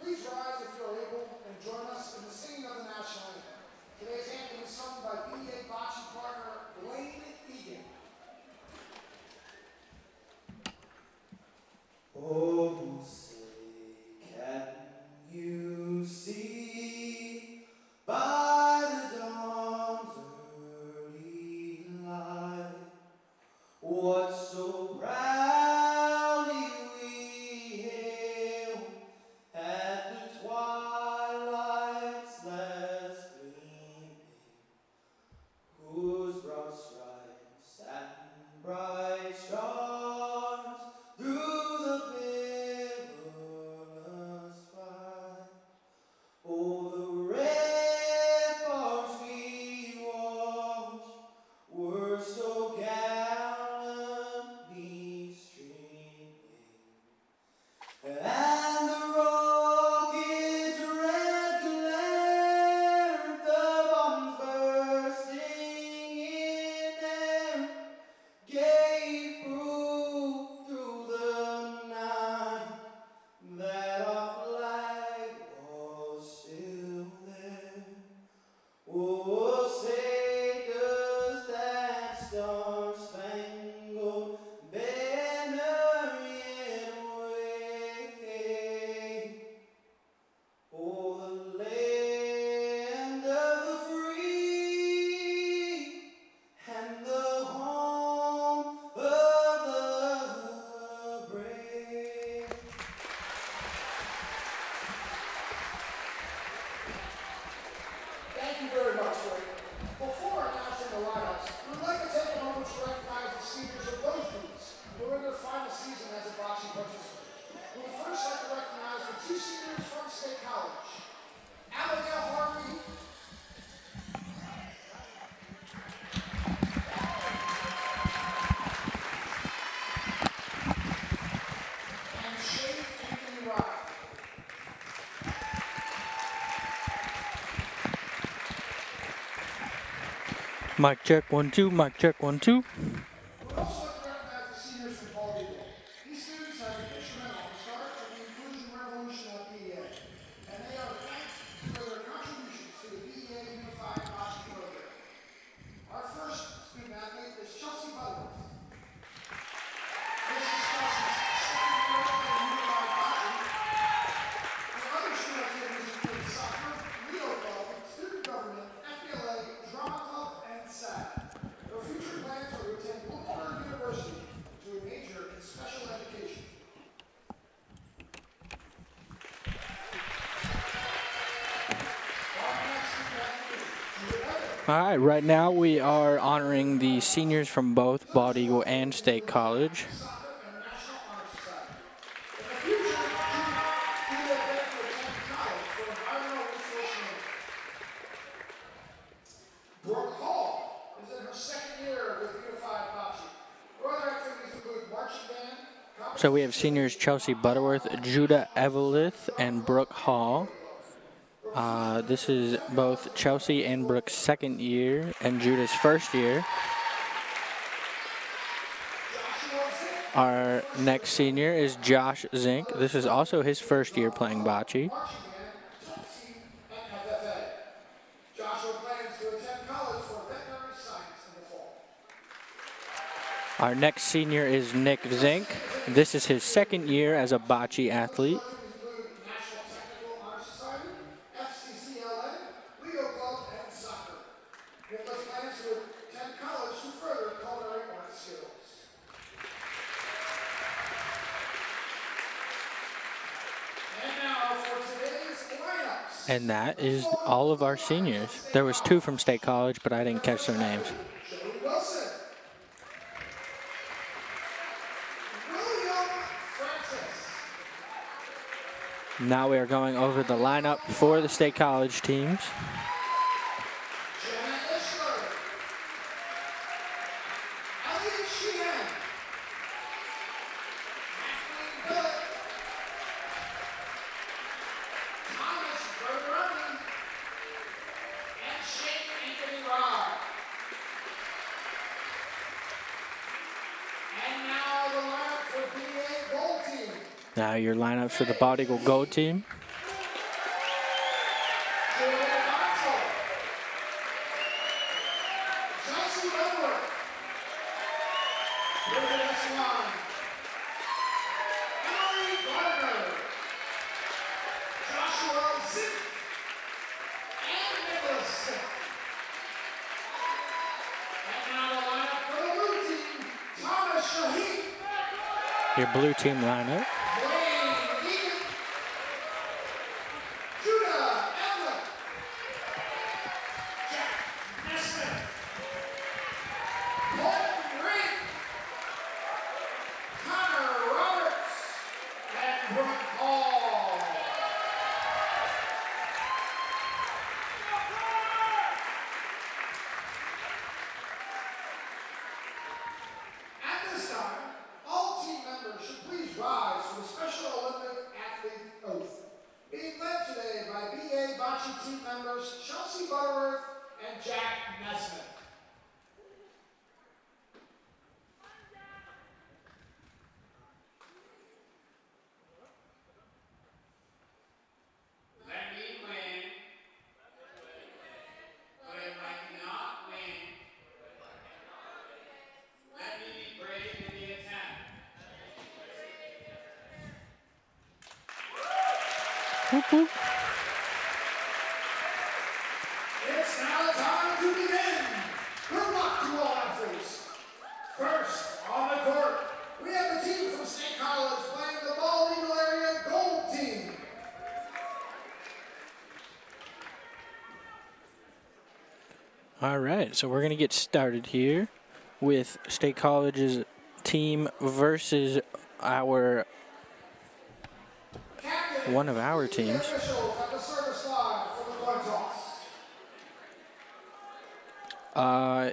Please rise if you are able and join us in the singing of the national anthem. Today's anthem is sung by BEA Bocce partner Blaine Egan. Oh, say, can you see by the dawn's early light what so proudly we hailed at the twilight's last gleaming, whose broad stripes and bright stars through the perilous fight, oh, the ramparts we watched were so gallantly streaming, and the rocket's red glare, the bombs bursting in air, gave proof through the night that our flag was still there. Oh, say does that star-spangled banner yet wave? Oh, the land of the free and the home of the brave. Thank you very much, Blake. Before announcing the lineups, we'd like to take a moment to recognize the seniors of both teams who are in their final season as a Bocce participant. We would first like to recognize the two seniors from State College, Abigail Harvey and Shade Anthony Rye. Mic check 1 2, mic check 1 2. We would also like to recognize the seniors from Bocce. These students have been instrumental in the start of the inclusion revolution at BEA, and they are thanked for their contributions to the BEA Unified Bocce program. Our first student athlete is Chelsea Butler. This is Chelsea's second year in Unified Bocce. The other student activities include soccer, Leo Club, student government, FBLA, drama club, and SAD. Their future plans are to attend Bloomberg University to major in special education. Our next student athlete is Juliet. All right, right now we are honoring the seniors from both Bald Eagle and State College. Soccer and National Honor Society. In the future, Juliet plans to attend college for environmental resource management. Brooke Hall is in her second year with Unified Bocce. Her other activities include marching band, So we have seniors Chelsea Butterworth, Judah Evelith, and Brooke Hall. This is both Chelsea and Brooke's second year and Judah's first year. Our next senior is Josh Zink. This is also his first year playing bocce. marching band, tech team, and FFA. Joshua plans to attend college for veterinary science in the fall. Our next senior is Nick Zink. This is his second year as a bocce athlete. Activities include National Technical Honor Society, FCCLA, Leo Club, and soccer. Nicholas plans to attend college to further culinary arts skills. And now for today's lineups. And that is all of our seniors. There was 2 from State College, but I didn't catch their names. Jody Wilson. William Francis. Now we are going over the lineup for the State College teams. Jenna Ishler. Elliot Sheehan. Kathleen Billick. Thomas Bergeroni. And Shane Anthony Rye. And now the lineup for BA Gold Team. Now your lineups for the Bald Eagle Gold team. Your blue team lineup. Judah Evelyn, Jack Nesmith, Colton Green, Connor Roberts, and Brooke Hall. At this time, all team members should please rise for the Special Olympic Athlete Oath, being led today by BA Bocce team members Chelsea Butterworth and Jack Nesmith. Let me win, but if I cannot win, let me be brave in the attempt. Whoop, whoop. It's now time to begin. Good luck to all athletes. First, on the court, we have the team from State College playing the Ball Eagle Area Gold Team. All right, so we're going to get started here with State College's team versus one of our teams. Officials at the service line for the coin toss.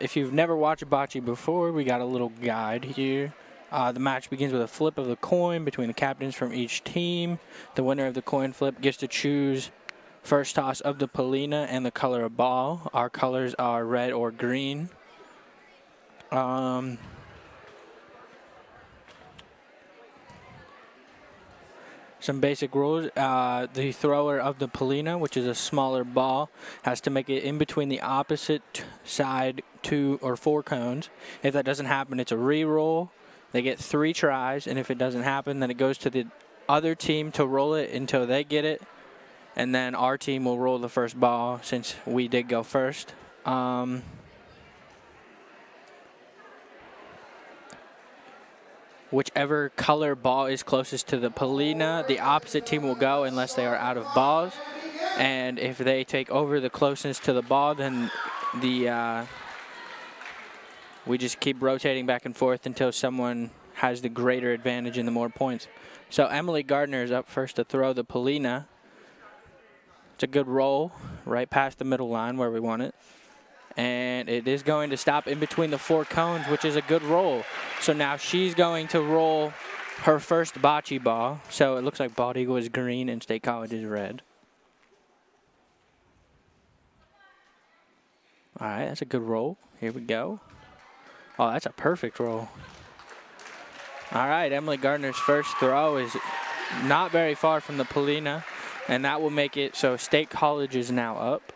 If you've never watched bocce before, we got a little guide here. The match begins with a flip of the coin between the captains from each team. The winner of the coin flip gets to choose first toss of the Polina and the color of ball. Our colors are red or green. Some basic rules. The thrower of the Polina, which is a smaller ball, has to make it in between the opposite side 2 or 4 cones. If that doesn't happen, it's a re-roll. They get 3 tries, and if it doesn't happen, then it goes to the other team to roll it until they get it. And then our team will roll the first ball since we did go first. Whichever color ball is closest to the Polina, the opposite team will go unless they are out of balls. And if they take over the closest to the ball, then we just keep rotating back and forth until someone has the greater advantage and the more points. So Emily Gardner is up first to throw the Polina. It's a good roll right past the middle line where we want it. And it is going to stop in between the 4 cones, which is a good roll. So now she's going to roll her first bocce ball. So it looks like Bald Eagle is green and State College is red. All right, that's a good roll. Here we go. Oh, that's a perfect roll. All right, Emily Gardner's first throw is not very far from the Polina, and that will make it so State College is now up.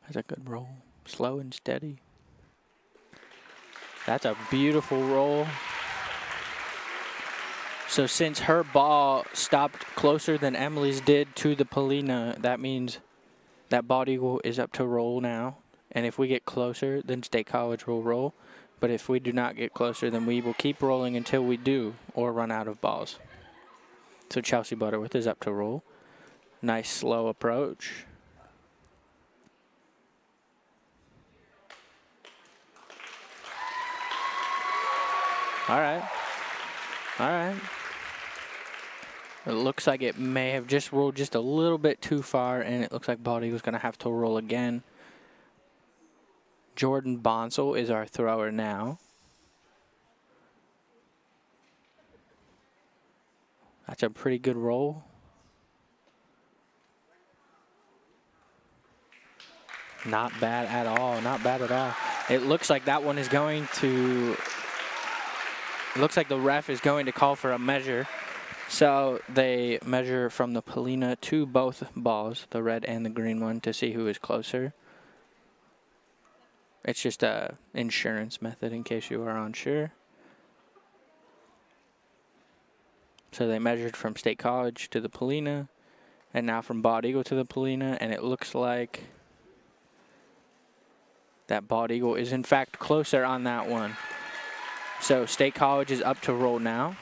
That's a good roll. Slow and steady. That's a beautiful roll. So since her ball stopped closer than Emily's did to the Polina, that means that Bald Eagle is up to roll now. And if we get closer, then State College will roll. But if we do not get closer, then we will keep rolling until we do or run out of balls. So Chelsea Butterworth is up to roll. Nice slow approach. All right. All right. It looks like it may have just rolled just a little bit too far, and it looks like Bald Eagle's going to have to roll again. Jordan Bonsall is our thrower now. That's a pretty good roll. Not bad at all. Not bad at all. It looks like that one is going to... It looks like the ref is going to call for a measure. So they measure from the Polina to both balls, the red and the green one, to see who is closer. It's just a insurance method in case you are unsure. So they measured from State College to the Polina, and now from Bald Eagle to the Polina, and it looks like that Bald Eagle is in fact closer on that one. So State College is up to roll now.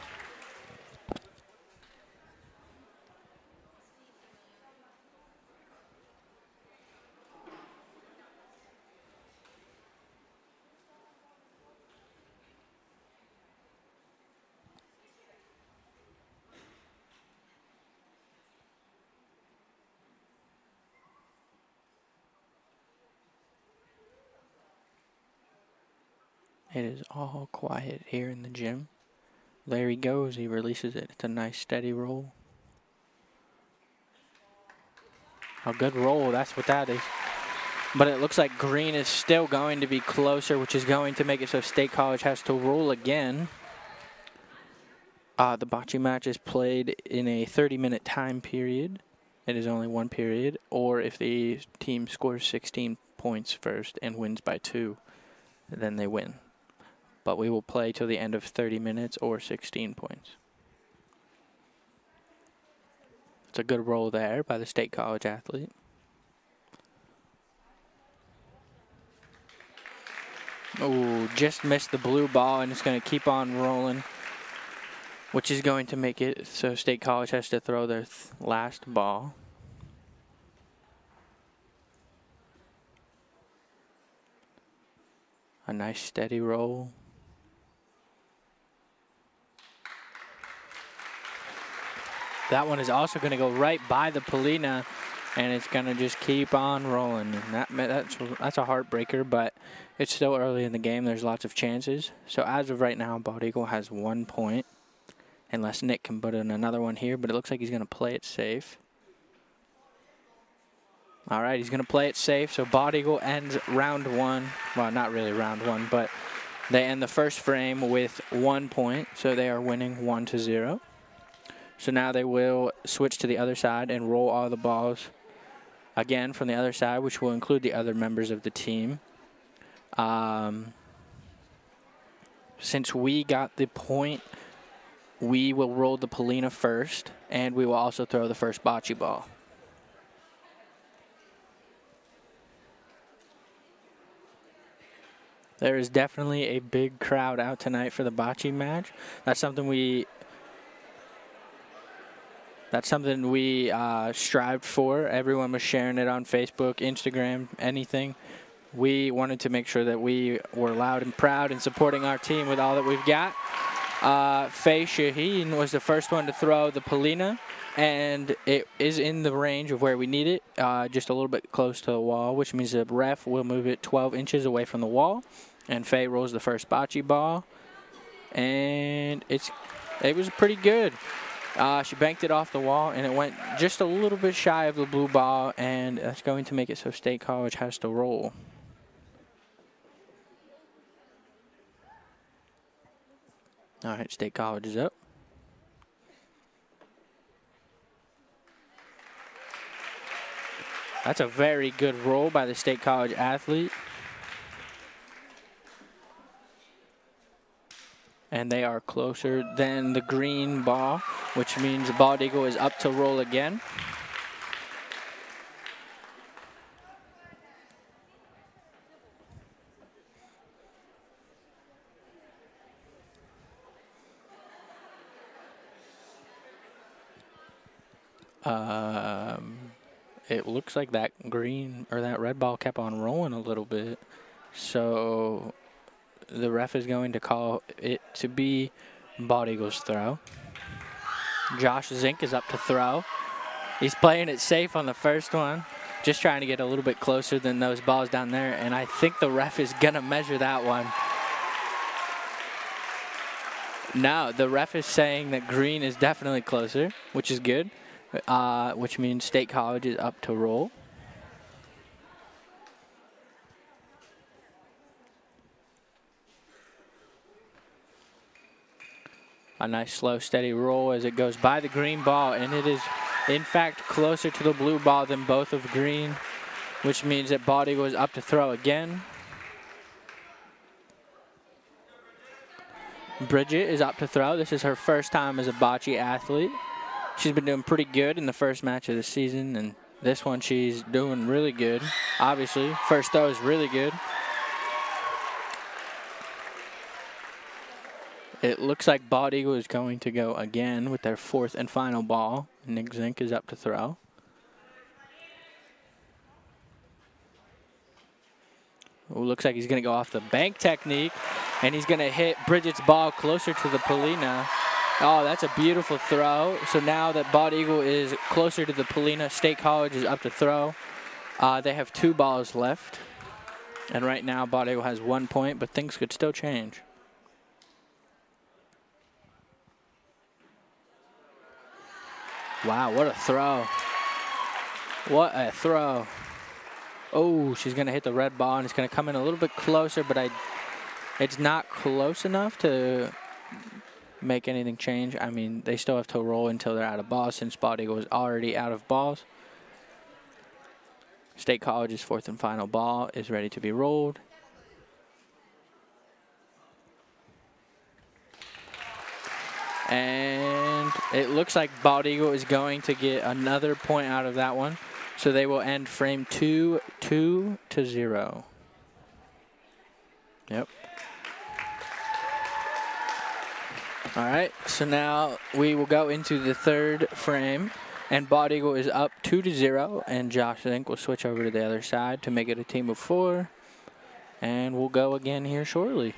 It is all quiet here in the gym. There he goes. He releases it. It's a nice steady roll. A good roll. That's what that is. But it looks like green is still going to be closer, which is going to make it so State College has to roll again. The bocce match is played in a 30-minute time period. It is only one period. Or if the team scores 16 points first and wins by 2, then they win. But we will play till the end of 30 minutes or 16 points. It's a good roll there by the State College athlete. Oh, just missed the blue ball, and it's going to keep on rolling, which is going to make it so State College has to throw their last ball. A nice steady roll. That one is also going to go right by the Polina, and it's going to just keep on rolling. And that's a heartbreaker, but it's still early in the game. There's lots of chances. So as of right now, Bald Eagle has 1 point, unless Nick can put in another one here, but it looks like he's going to play it safe. All right, he's going to play it safe. So Bald Eagle ends round 1. Well, not really round 1, but they end the first frame with 1 point. So they are winning 1-0. So now they will switch to the other side and roll all the balls again from the other side, which will include the other members of the team. Since we got the point, we will roll the Polina first, and we will also throw the first bocce ball. There is definitely a big crowd out tonight for the bocce match. That's something we strived for. Everyone was sharing it on Facebook, Instagram, anything. We wanted to make sure that we were loud and proud in supporting our team with all that we've got. Faye Shaheen was the first one to throw the Polina, and it is in the range of where we need it, just a little bit close to the wall, which means the ref will move it 12 inches away from the wall. And Faye rolls the first bocce ball, and it was pretty good. She banked it off the wall, and it went just a little bit shy of the blue ball, and that's going to make it so State College has to roll. All right, State College is up. That's a very good roll by the State College athlete. And they are closer than the green ball, which means Bald Eagle is up to roll again. It looks like that green or that red ball kept on rolling a little bit. So the ref is going to call it to be Bald Eagle's throw. Josh Zink is up to throw. He's playing it safe on the first one, just trying to get a little bit closer than those balls down there, and I think the ref is going to measure that one. No, the ref is saying that green is definitely closer, which is good, which means State College is up to roll. A nice slow steady roll as it goes by the green ball, and it is in fact closer to the blue ball than both of green, which means that Bald Eagle is up to throw again. Bridget is up to throw. This is her first time as a bocce athlete. She's been doing pretty good in the first match of the season, and this one she's doing really good. Obviously, first throw is really good. It looks like Bald Eagle is going to go again with their fourth and final ball. Nick Zink is up to throw. Ooh, looks like he's going to go off the bank technique, and he's going to hit Bridget's ball closer to the Polina. Oh, that's a beautiful throw. So now that Bald Eagle is closer to the Polina, State College is up to throw. They have 2 balls left. And right now, Bald Eagle has 1 point, but things could still change. Wow, what a throw. What a throw. Oh, she's going to hit the red ball, and it's going to come in a little bit closer, but it's not close enough to make anything change. I mean, they still have to roll until they're out of balls since Bald Eagle is already out of balls. State College's fourth and final ball is ready to be rolled. And it looks like Bald Eagle is going to get another point out of that one. So they will end frame 2, 2-0. Yep. All right, so now we will go into the third frame. And Bald Eagle is up 2-0. And Josh Zink will switch over to the other side to make it a team of 4. And we'll go again here shortly.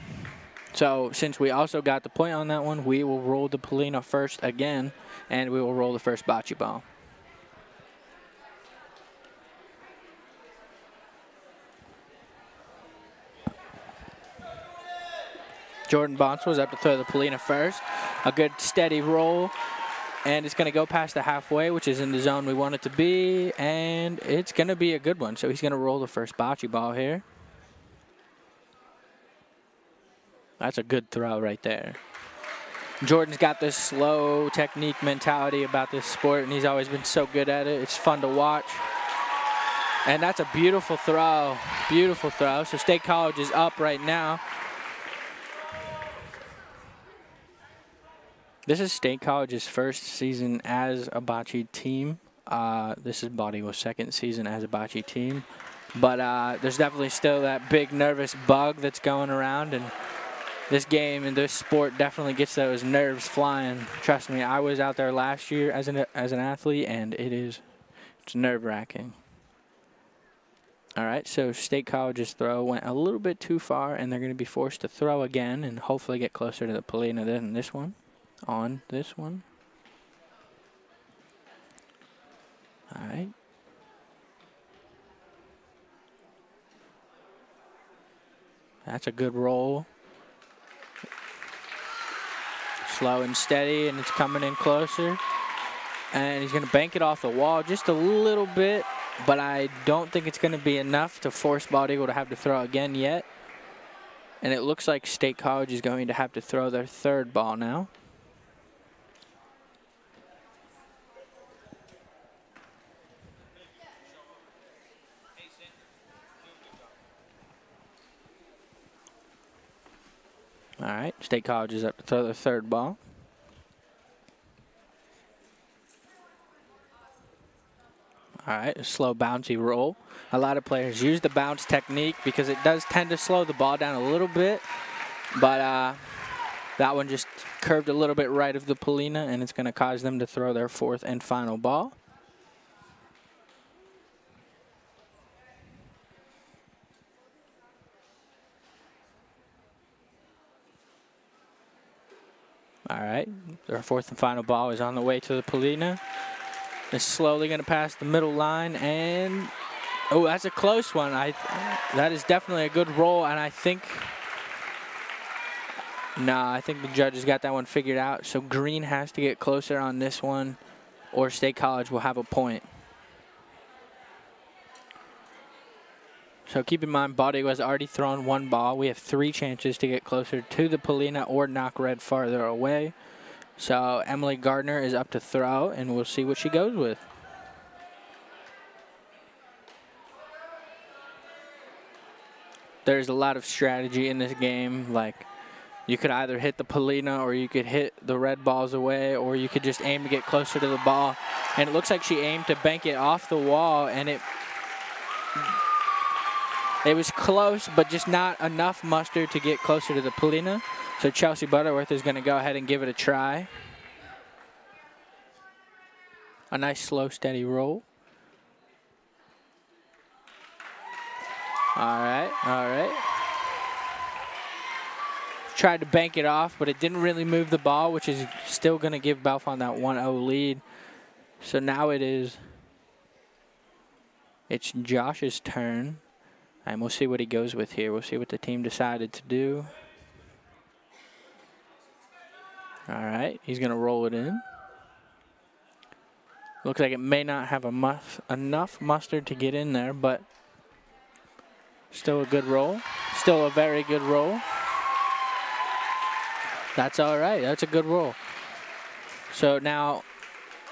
So since we also got the point on that one, we will roll the Polina first again, and we will roll the first bocce ball. Jordan Bonson was up to throw the Polina first. A good steady roll, and it's going to go past the halfway, which is in the zone we want it to be, and it's going to be a good one. So he's going to roll the first bocce ball here. That's a good throw right there. Jordan's got this slow technique mentality about this sport, and he's always been so good at it. It's fun to watch. And that's a beautiful throw. Beautiful throw. So State College is up right now. This is State College's first season as a bocce team. This is Bald Eagle's second season as a bocce team. But there's definitely still that big nervous bug that's going around, and this game and this sport definitely gets those nerves flying. Trust me, I was out there last year as an athlete, and it's nerve-wracking. All right, so State College's throw went a little bit too far, and they're going to be forced to throw again and hopefully get closer to the Polina than this one. On this one. All right. That's a good roll. Slow and steady, and it's coming in closer. And he's going to bank it off the wall just a little bit, but I don't think it's going to be enough to force Bald Eagle to have to throw again yet. And it looks like State College is going to have to throw their third ball now. All right, State College is up to throw their third ball. All right, a slow bouncy roll. A lot of players use the bounce technique because it does tend to slow the ball down a little bit. But that one just curved a little bit right of the Polina, and it's going to cause them to throw their fourth and final ball. All right, their fourth and final ball is on the way to the Polina. It's slowly going to pass the middle line, and oh, that's a close one. That is definitely a good roll, and I think the judges got that one figured out. So green has to get closer on this one, or State College will have a point. So keep in mind, Bald Eagle has already thrown one ball. We have 3 chances to get closer to the Polina or knock red farther away. So Emily Gardner is up to throw, and we'll see what she goes with. There's a lot of strategy in this game. Like, You could either hit the Polina or you could hit the red balls away, or you could just aim to get closer to the ball. And it looks like she aimed to bank it off the wall, and it was close, but just not enough mustard to get closer to the Polina. So Chelsea Butterworth is going to go ahead and give it a try. A nice slow, steady roll. All right, all right. Tried to bank it off, but it didn't really move the ball, which is still going to give Bellefonte that 1-0 lead. So now it's Josh's turn. And we'll see what he goes with here. We'll see what the team decided to do. All right, he's going to roll it in. Looks like it may not have enough mustard to get in there, but still a good roll. Still a very good roll. That's all right. That's a good roll. So now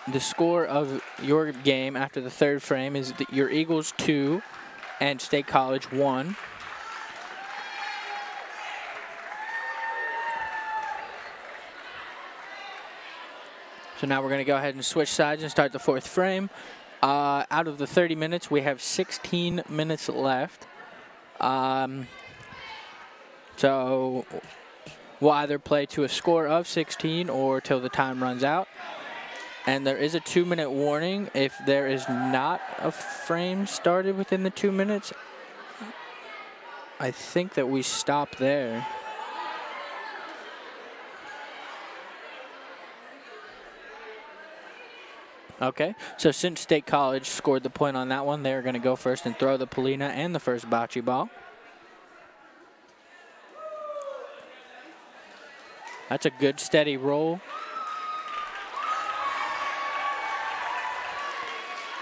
the score of your game after the third frame is your Eagles 2 and State College 1. So now we're going to go ahead and switch sides and start the fourth frame. Out of the 30 minutes, we have 16 minutes left. So we'll either play to a score of 16 or till the time runs out. And there is a 2-minute warning if there is not a frame started within the 2 minutes. I think that we stop there. Okay, so since State College scored the point on that one, they're going to go first and throw the Polina and the first bocce ball. That's a good steady roll.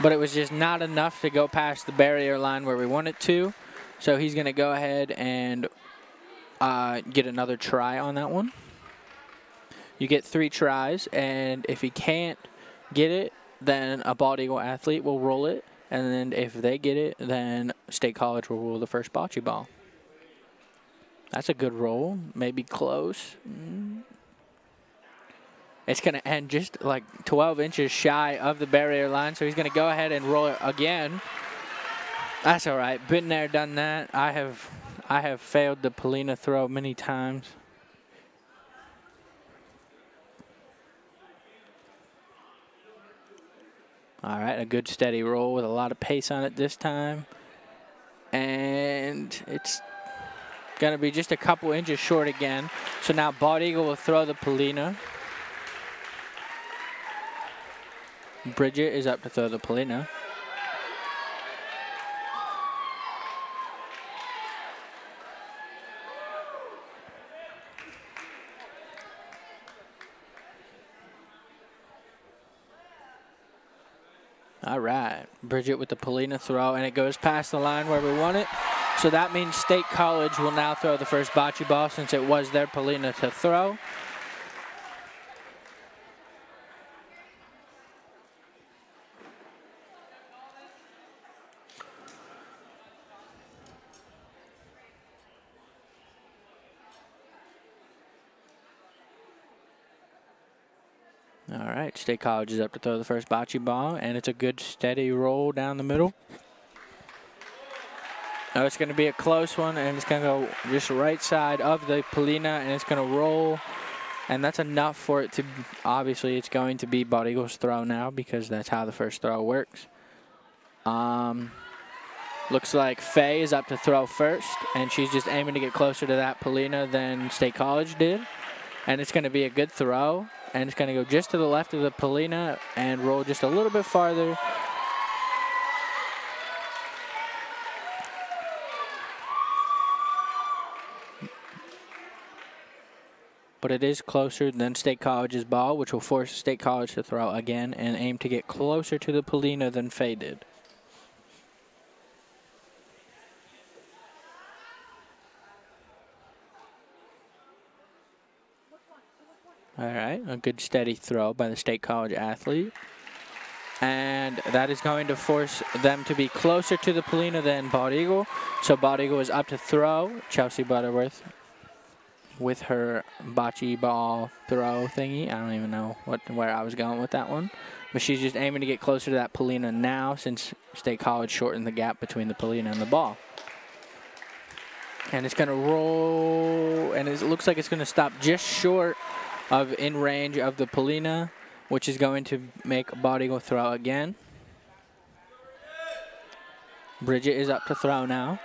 But it was just not enough to go past the barrier line where we want it to. So he's going to go ahead and get another try on that one. You get 3 tries, and if he can't get it, then a bald eagle athlete will roll it. And then if they get it, then State College will roll the first bocce ball. That's a good roll. Maybe close. It's going to end just like 12 inches shy of the barrier line, so he's going to go ahead and roll it again. That's all right. Been there, done that. I have failed the Polina throw many times. All right, a good steady roll with a lot of pace on it this time. And it's going to be just a couple inches short again. So now Bald Eagle will throw the Polina. Bridget is up to throw the Polina. All right, Bridget with the Polina throw, and it goes past the line where we want it. So that means State College will now throw the first bocce ball since it was their Polina to throw. All right, State College is up to throw the first bocce ball, and it's a good steady roll down the middle. Now it's going to be a close one, and it's going to go just right side of the Polina, and it's going to roll. And that's enough for it to, obviously, it's going to be Bald Eagle's throw now because that's how the first throw works. Looks like Faye is up to throw first, and she's just aiming to get closer to that Polina than State College did. And it's going to be a good throw. And it's going to go just to the left of the Polina and roll just a little bit farther. But it is closer than State College's ball, which will force State College to throw again and aim to get closer to the Polina than Faye did. All right, a good steady throw by the State College athlete. And that is going to force them to be closer to the Polina than Bald Eagle. So Bald Eagle is up to throw. Chelsea Butterworth with her bocce ball throw thingy. I don't even know where I was going with that one. But she's just aiming to get closer to that Polina now since State College shortened the gap between the Polina and the ball. And it's going to roll, and it looks like it's going to stop just short of in range of the Polina, which is going to make Bald Eagle throw again. Bridget is up to throw now.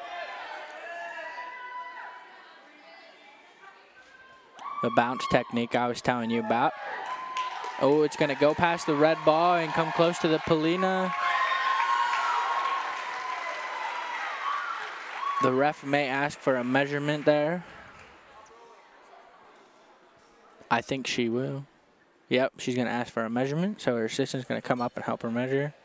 The bounce technique I was telling you about. Oh, it's going to go past the red ball and come close to the Polina. The ref may ask for a measurement there. I think she will. Yep, she's going to ask for a measurement, so her assistant's going to come up and help her measure.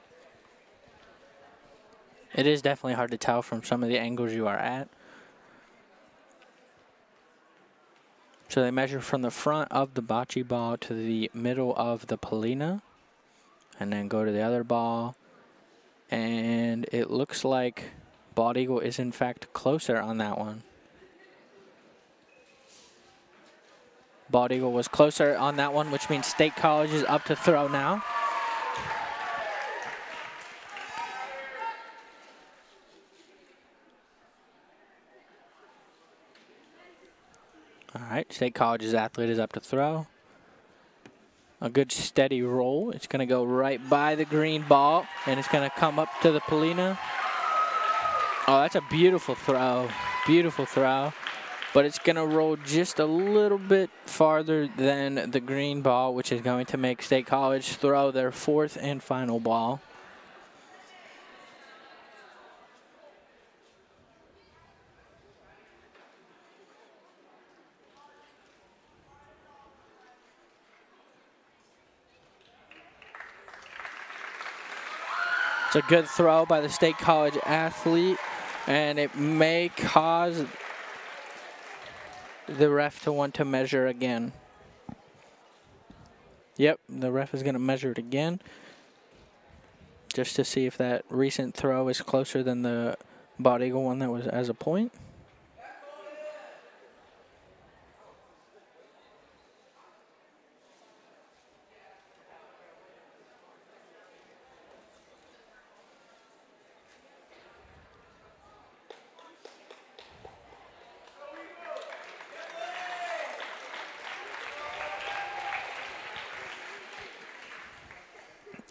It is definitely hard to tell from some of the angles you are at. So they measure from the front of the bocce ball to the middle of the Polina, and then go to the other ball. And it looks like Bald Eagle is in fact closer on that one. Bald Eagle was closer on that one, which means State College is up to throw now. All right, State College's athlete is up to throw. A good steady roll. It's going to go right by the green ball, and it's going to come up to the Polina. Oh, that's a beautiful throw. Beautiful throw. But it's going to roll just a little bit farther than the green ball, which is going to make State College throw their fourth and final ball. It's a good throw by the State College athlete, and it may cause the ref to want to measure again. Yep, the ref is going to measure it again, just to see if that recent throw is closer than the Bald Eagle one that was as a point.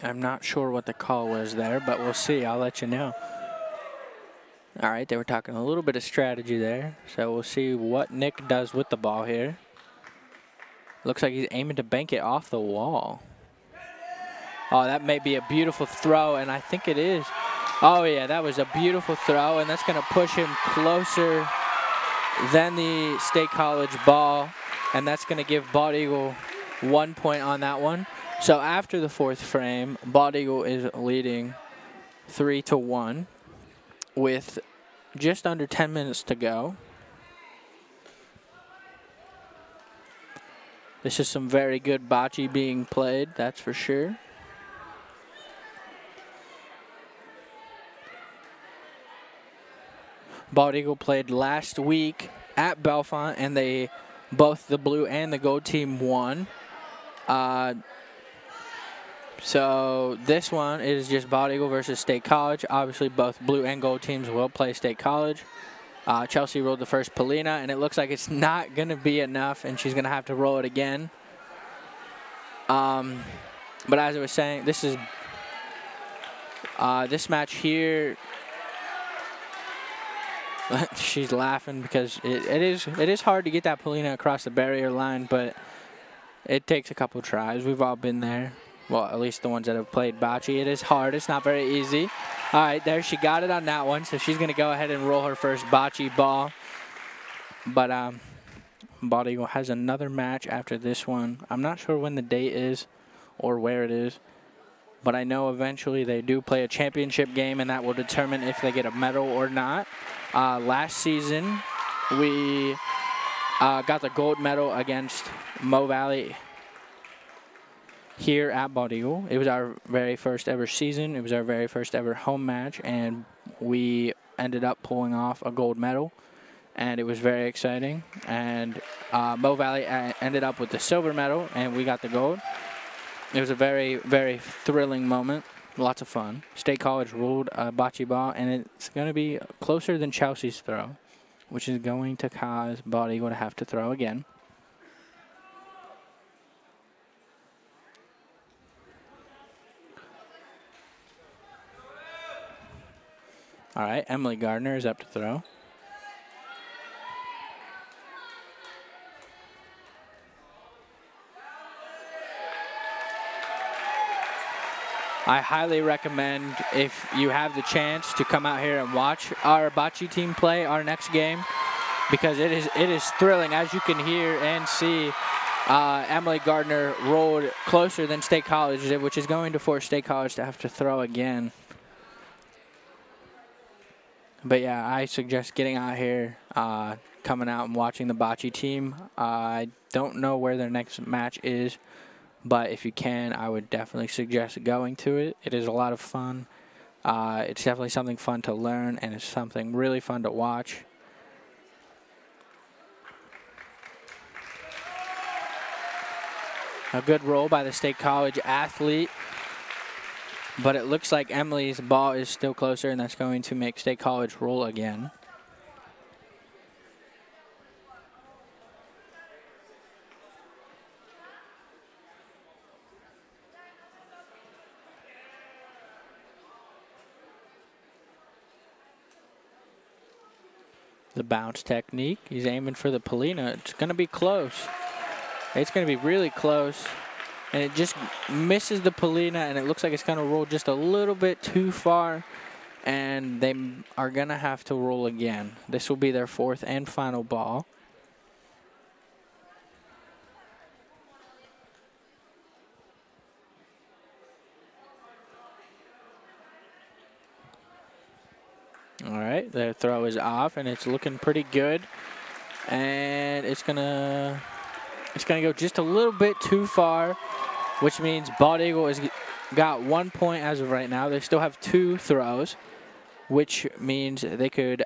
I'm not sure what the call was there, but we'll see. I'll let you know. All right, they were talking a little bit of strategy there, so we'll see what Nick does with the ball here. Looks like he's aiming to bank it off the wall. Oh, that may be a beautiful throw, and I think it is. Oh, yeah, that was a beautiful throw, and that's going to push him closer than the State College ball, and that's going to give Bald Eagle 1 point on that one. So after the fourth frame, Bald Eagle is leading 3-1 with just under 10 minutes to go. This is some very good bocce being played, that's for sure. Bald Eagle played last week at Bellefonte, and both the blue and the gold team won. So this one is just Bald Eagle versus State College. Obviously, both blue and gold teams will play State College. Chelsea rolled the first Polina, and it looks like it's not going to be enough, and she's going to have to roll it again. But as I was saying, this is this match here. She's laughing because it is hard to get that Polina across the barrier line, but it takes a couple tries. We've all been there. Well, at least the ones that have played bocce. It is hard. It's not very easy. All right, there she got it on that one. So she's going to go ahead and roll her first bocce ball. But Bald Eagle has another match after this one. I'm not sure when the date is or where it is. But I know eventually they do play a championship game, and that will determine if they get a medal or not. Last season, we got the gold medal against Mo Valley here at Bald Eagle. It was our very first ever season. It was our very first ever home match, and we ended up pulling off a gold medal. and it was very exciting. And Mo Valley ended up with the silver medal, and we got the gold. It was a very, very thrilling moment. Lots of fun. State College ruled bocce ball, and it's going to be closer than Chelsea's throw, which is going to cause Bald Eagle to have to throw again. All right, Emily Gardner is up to throw. I highly recommend, if you have the chance, to come out here and watch our bocce team play our next game, because it is thrilling. As you can hear and see, Emily Gardner rolled closer than State College did, which is going to force State College to have to throw again. But yeah, I suggest getting out here, coming out and watching the bocce team. I don't know where their next match is, but if you can, I would definitely suggest going to it. It is a lot of fun. It's definitely something fun to learn, and it's something really fun to watch. A good roll by the State College athlete. But it looks like Emily's ball is still closer, and that's going to make State College roll again. The bounce technique. He's aiming for the Polina. It's going to be close. It's going to be really close. And it just misses the Polina, and it looks like it's going to roll just a little bit too far. And they are going to have to roll again. This will be their fourth and final ball. All right, their throw is off, and it's looking pretty good. And it's gonna go just a little bit too far, which means Bald Eagle has got 1 point as of right now. They still have 2 throws, which means they could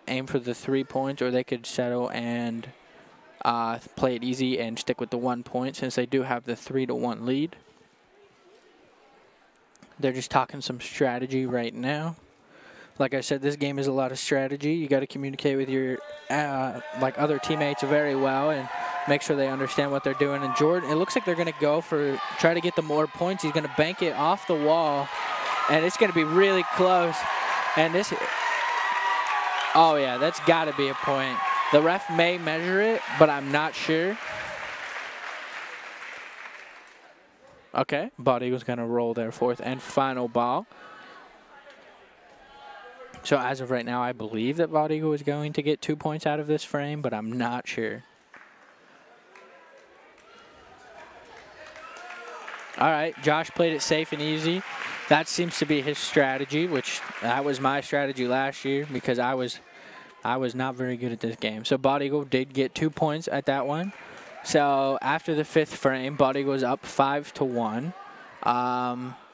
aim for the 3 points, or they could settle and play it easy and stick with the 1 point, since they do have the 3-1 lead. They're just talking some strategy right now. Like I said, this game is a lot of strategy. You got to communicate with your other teammates very well and make sure they understand what they're doing. And Jordan, it looks like they're going to try to get the more points. He's going to bank it off the wall, and it's going to be really close. And this, oh yeah, that's got to be a point. The ref may measure it, but I'm not sure. Okay, Bald Eagle's going to roll their fourth and final ball. So as of right now, I believe that Bald Eagle is going to get 2 points out of this frame, but I'm not sure. All right, Josh played it safe and easy. That seems to be his strategy, which that was my strategy last year, because I was not very good at this game. So Bald Eagle did get 2 points at that one. So after the 5th frame, Bald Eagle is up 5-1.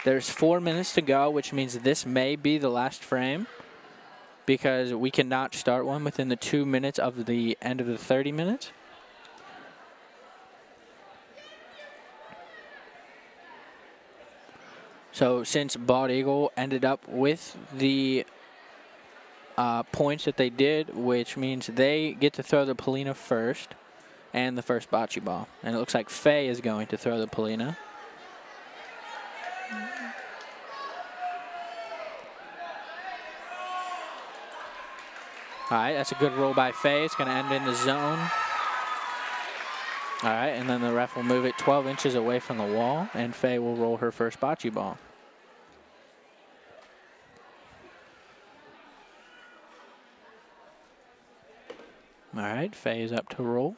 There's 4 minutes to go, which means this may be the last frame, because we cannot start one within the 2 minutes of the end of the 30 minutes. So since Bald Eagle ended up with the points that they did, which means they get to throw the Polina first and the first bocce ball. And it looks like Faye is going to throw the Polina. All right, that's a good roll by Faye. It's going to end in the zone. All right, and then the ref will move it 12 inches away from the wall, and Faye will roll her first bocce ball. All right, Faye is up to roll.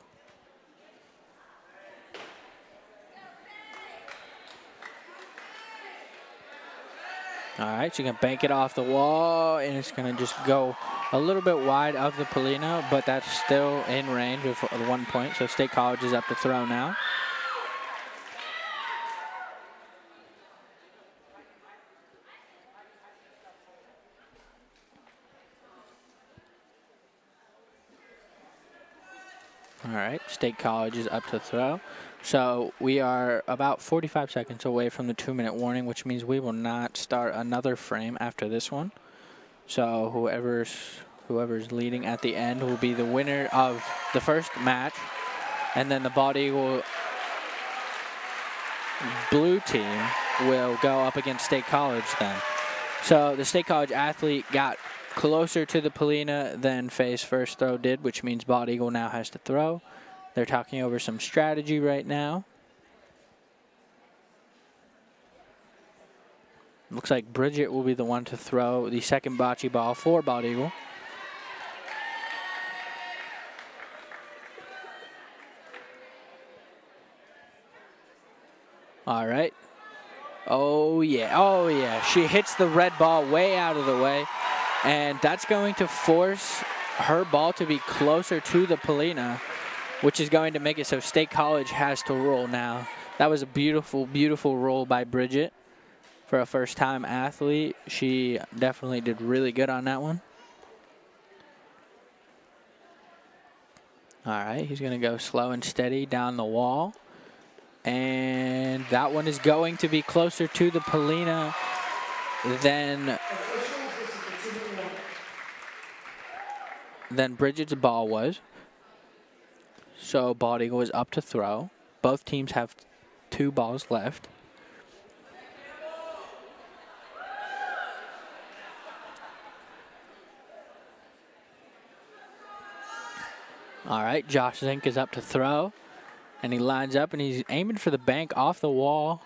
All right, she's going to bank it off the wall, and it's going to just go a little bit wide of the Polina, but that's still in range of 1 point. So State College is up to throw now. All right, State College is up to throw. So we are about 45 seconds away from the 2-minute warning, which means we will not start another frame after this one. So whoever's leading at the end will be the winner of the first match. And then the Bald Eagle blue team will go up against State College then. So the State College athlete got closer to the Polina than Faye's first throw did, which means Bald Eagle now has to throw. They're talking over some strategy right now. Looks like Bridget will be the one to throw the second bocce ball for Bald Eagle. All right. Oh, yeah. Oh, yeah. She hits the red ball way out of the way. And that's going to force her ball to be closer to the Polina, which is going to make it so State College has to roll now. That was a beautiful, beautiful roll by Bridget for a first-time athlete. She definitely did really good on that one. All right, he's going to go slow and steady down the wall. And that one is going to be closer to the Polina than Bridget's ball was. So Bald Eagle is up to throw. Both teams have 2 balls left. All right, Josh Zink is up to throw. And he lines up and he's aiming for the bank off the wall.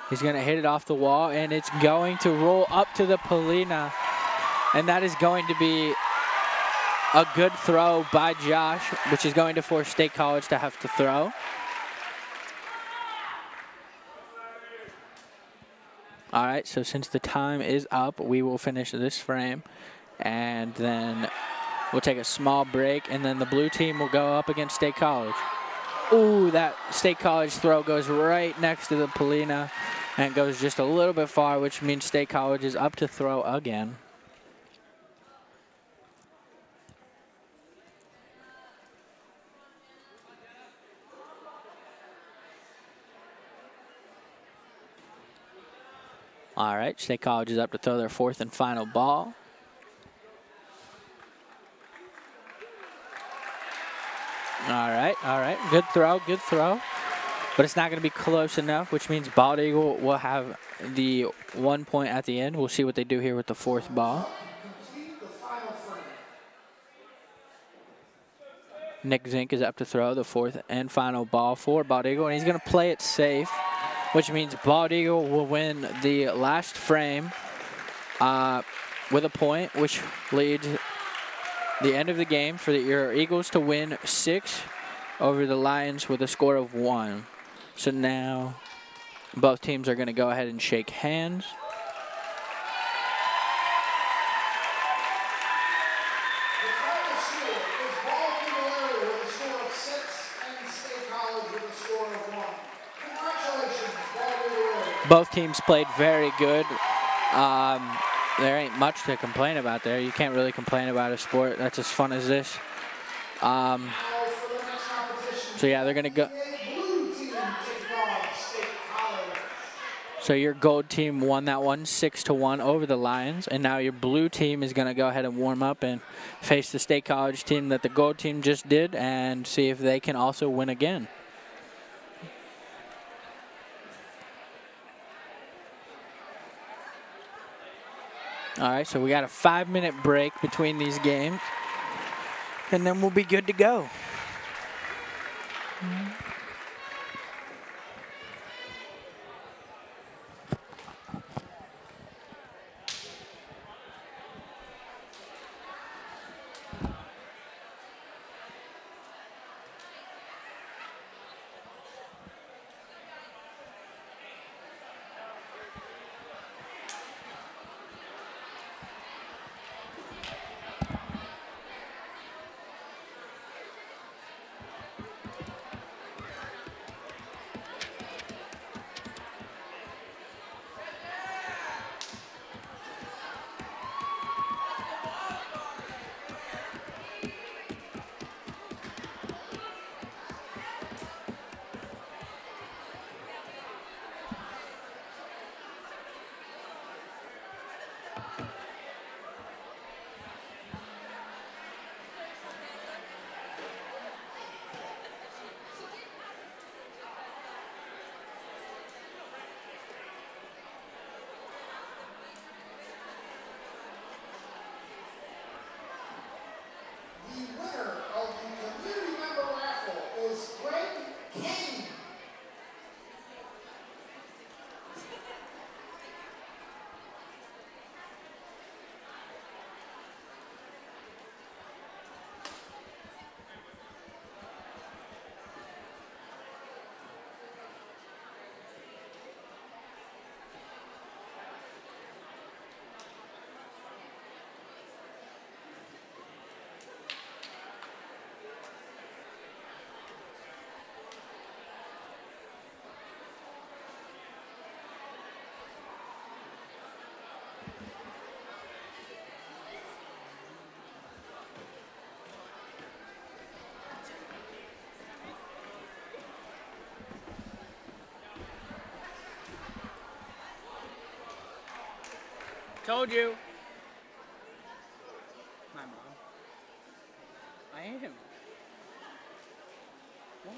He's going to hit it off the wall and it's going to roll up to the Polina. And that is going to be a good throw by Josh, which is going to force State College to have to throw. All right, so since the time is up, we will finish this frame. And then we'll take a small break, and then the blue team will go up against State College. Ooh, that State College throw goes right next to the Polina and goes just a little bit far, which means State College is up to throw again. All right, State College is up to throw their 4th and final ball. All right, good throw, good throw. But it's not going to be close enough, which means Bald Eagle will have the 1 point at the end. We'll see what they do here with the 4th ball. Nick Zink is up to throw the 4th and final ball for Bald Eagle, and he's going to play it safe, which means Bald Eagle will win the last frame with a point, which leads the end of the game for your Eagles to win 6 over the Lions with a score of 1. So now both teams are going to go ahead and shake hands. The final score is Bald Eagle area with a score of 6 and State College with a score of 1. Congratulations, Bald Eagle area. Both teams played very good. There ain't much to complain about there. You can't really complain about a sport that's as fun as this. So yeah, they're gonna go. So your gold team won that one 6-1 over the Lions, and now your blue team is gonna go ahead and warm up and face the State College team that the gold team just did, and see if they can also win again. All right, so we got a 5-minute break between these games, and then we'll be good to go. Told you. My mom. I am. Why?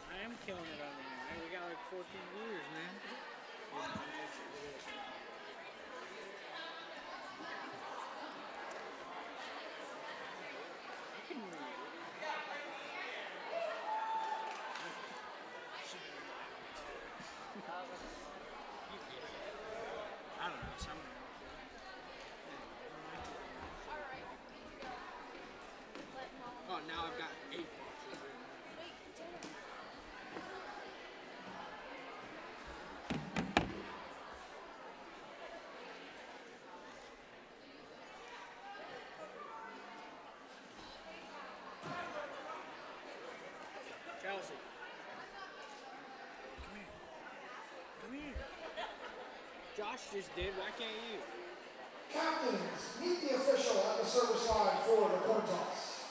I am killing it on there, man. We got like 14 viewers, man. I don't know, somewhere. Oh, now I've got 8 watches. Chelsea. Come here. Come here. Josh just did. Why can't you? Captains, meet the official at the service line for the coin toss.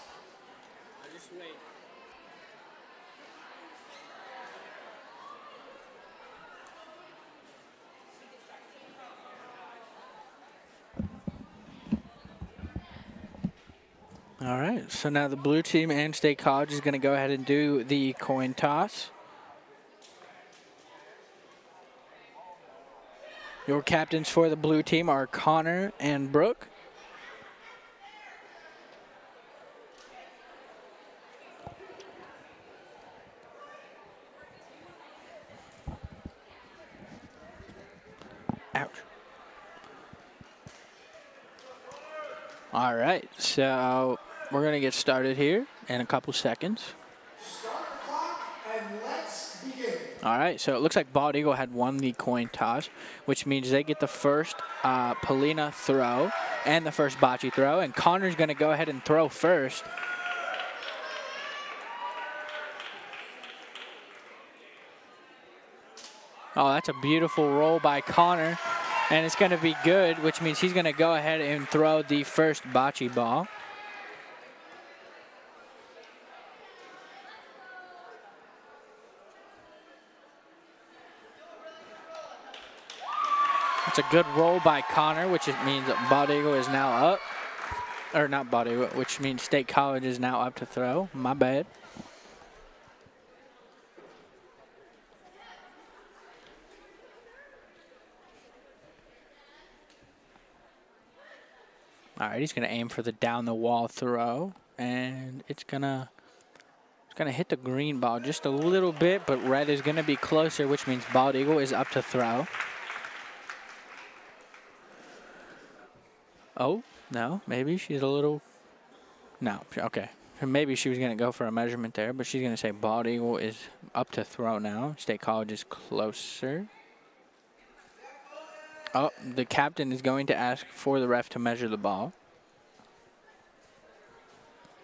I'll just wait. All right, so now the blue team and State College is going to go ahead and do the coin toss. Your captains for the blue team are Connor and Brooke. Ouch. All right, so we're going to get started here in a couple seconds. Start the clock and let's begin. All right, so it looks like Bald Eagle had won the coin toss, which means they get the first Polina throw and the first bocce throw, and Connor's going to go ahead and throw first. Oh, that's a beautiful roll by Connor, and it's going to be good, which means he's going to go ahead and throw the first bocce ball. It's a good roll by Connor, which means that Bald Eagle is now up. Or not Bald Eagle, which means State College is now up to throw. My bad. All right, he's going to aim for the down the wall throw, and it's gonna hit the green ball just a little bit, but red is going to be closer, which means Bald Eagle is up to throw. Oh, no, maybe she's a little, no, okay. Maybe she was going to go for a measurement there, but she's going to say Bald Eagle is up to throw now. State College is closer. Oh, the captain is going to ask for the ref to measure the ball.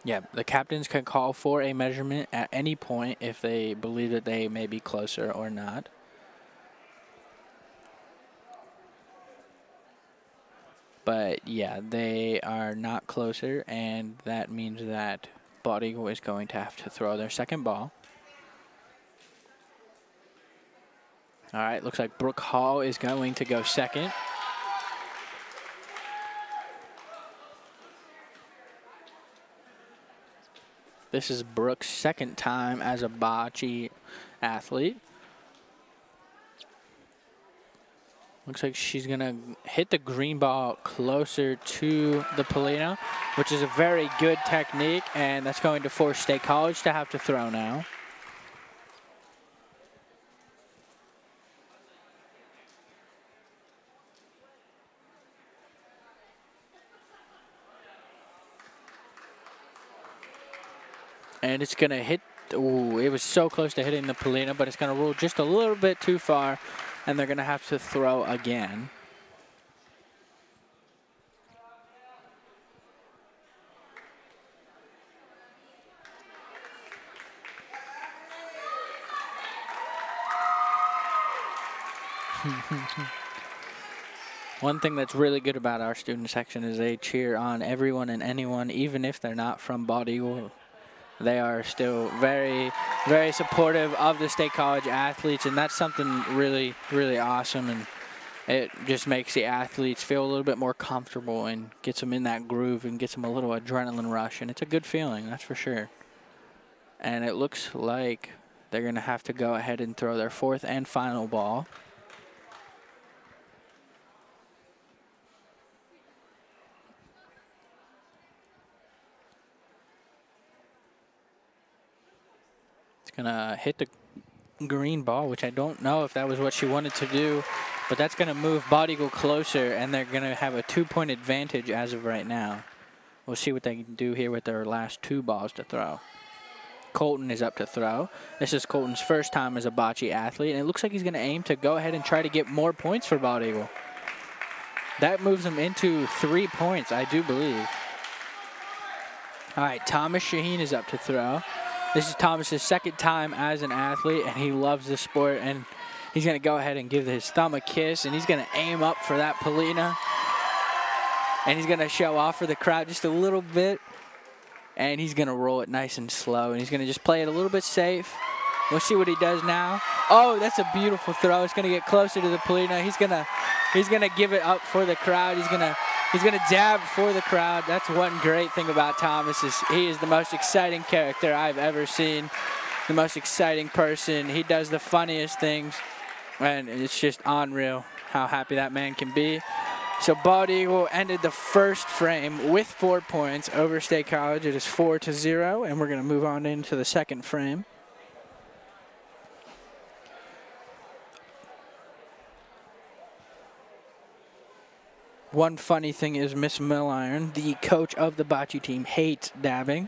Yeah, the captains can call for a measurement at any point if they believe that they may be closer or not. But yeah, they are not closer, and that means that Bald Eagle is going to have to throw their second ball. All right, looks like Brooke Hall is going to go second. This is Brooke's second time as a bocce athlete. Looks like she's going to hit the green ball closer to the Polina, which is a very good technique, and that's going to force State College to have to throw now. And it's going to hit, ooh, it was so close to hitting the Polina, but it's going to roll just a little bit too far, and they're going to have to throw again. One thing that's really good about our student section is they cheer on everyone and anyone, even if they're not from Bald Eagle. They are still very, very supportive of the State College athletes, and that's something really, really awesome. And it just makes the athletes feel a little bit more comfortable and gets them in that groove and gets them a little adrenaline rush. And it's a good feeling, that's for sure. And it looks like they're going to have to go ahead and throw their fourth and final ball. It's going to hit the green ball, which I don't know if that was what she wanted to do, but that's going to move Bald Eagle closer, and they're going to have a 2-point advantage as of right now. We'll see what they can do here with their last 2 balls to throw. Colton is up to throw. This is Colton's first time as a bocce athlete, and it looks like he's going to aim to go ahead and try to get more points for Bald Eagle. That moves him into 3 points, I do believe. All right, Thomas Shaheen is up to throw. This is Thomas's second time as an athlete, and he loves the sport, and he's going to go ahead and give his thumb a kiss, and he's going to aim up for that Polina. And he's going to show off for the crowd just a little bit, and he's going to roll it nice and slow, and he's going to just play it a little bit safe. We'll see what he does now. Oh, that's a beautiful throw. It's going to get closer to the Polina. He's going to give it up for the crowd. He's going to dab for the crowd. That's one great thing about Thomas is he is the most exciting character I've ever seen. The most exciting person. He does the funniest things, and it's just unreal how happy that man can be. So Bald Eagle ended the first frame with 4 points over State College. It is 4-0, and we're going to move on into the second frame. One funny thing is Miss Milliron, the coach of the bocce team, hates dabbing,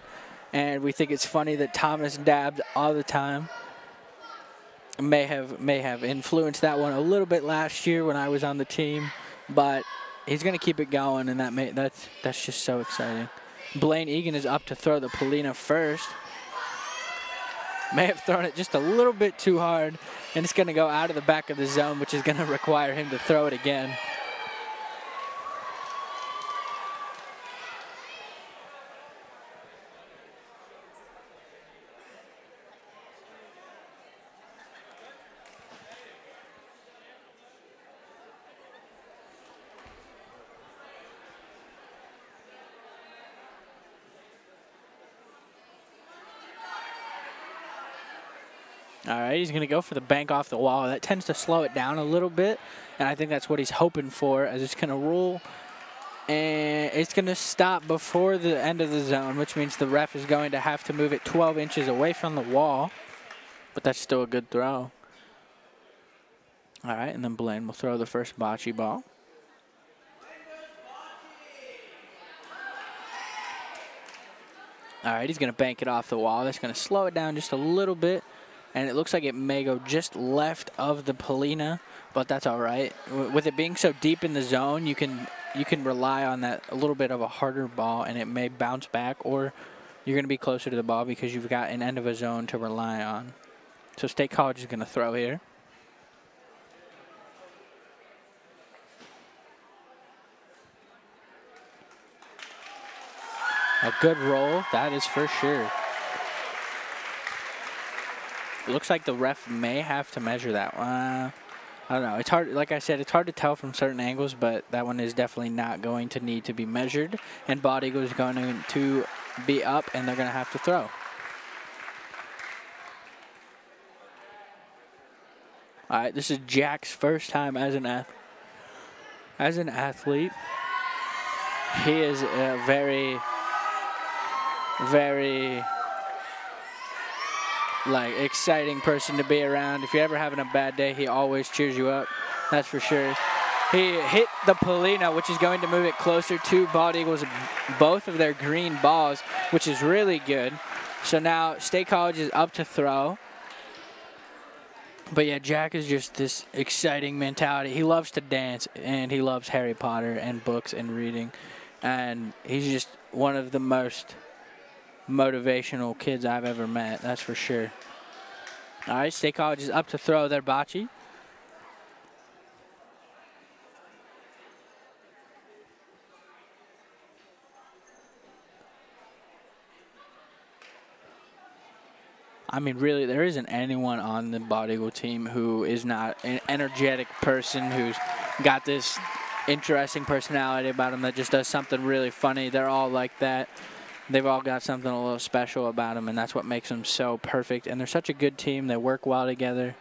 and we think it's funny that Thomas dabs all the time. May have influenced that one a little bit last year when I was on the team, but he's going to keep it going, and that's just so exciting. Blaine Egan is up to throw the Polina first. May have thrown it just a little bit too hard, and it's going to go out of the back of the zone, which is going to require him to throw it again. All right, he's going to go for the bank off the wall. That tends to slow it down a little bit, and I think that's what he's hoping for, as it's going to roll, and it's going to stop before the end of the zone, which means the ref is going to have to move it 12 inches away from the wall, but that's still a good throw. All right, and then Blaine will throw the first bocce ball. All right, he's going to bank it off the wall. That's going to slow it down just a little bit. And it looks like it may go just left of the Polina, but that's all right. With it being so deep in the zone, you can rely on that a little bit of a harder ball, and it may bounce back, or you're going to be closer to the ball because you've got an end of a zone to rely on. So State College is going to throw here. A good roll, that is for sure. Looks like the ref may have to measure that one. I don't know. It's hard. Like I said, it's hard to tell from certain angles, but that one is definitely not going to need to be measured. And Bald Eagle is going to be up, and they're going to have to throw. All right, this is Jack's first time as an athlete. He is a very, very exciting person to be around. If you're ever having a bad day, he always cheers you up. That's for sure. He hit the Polina, which is going to move it closer to Bald Eagles, both of their green balls, which is really good. So now State College is up to throw. But yeah, Jack is just this exciting mentality. He loves to dance, and he loves Harry Potter and books and reading. And he's just one of the most motivational kids I've ever met, that's for sure. All right, State College is up to throw their bocce. I mean, really, there isn't anyone on the Bald Eagle team who is not an energetic person who's got this interesting personality about them that just does something really funny. They're all like that. They've all got something a little special about them, and that's what makes them so perfect. And they're such a good team. They work well together.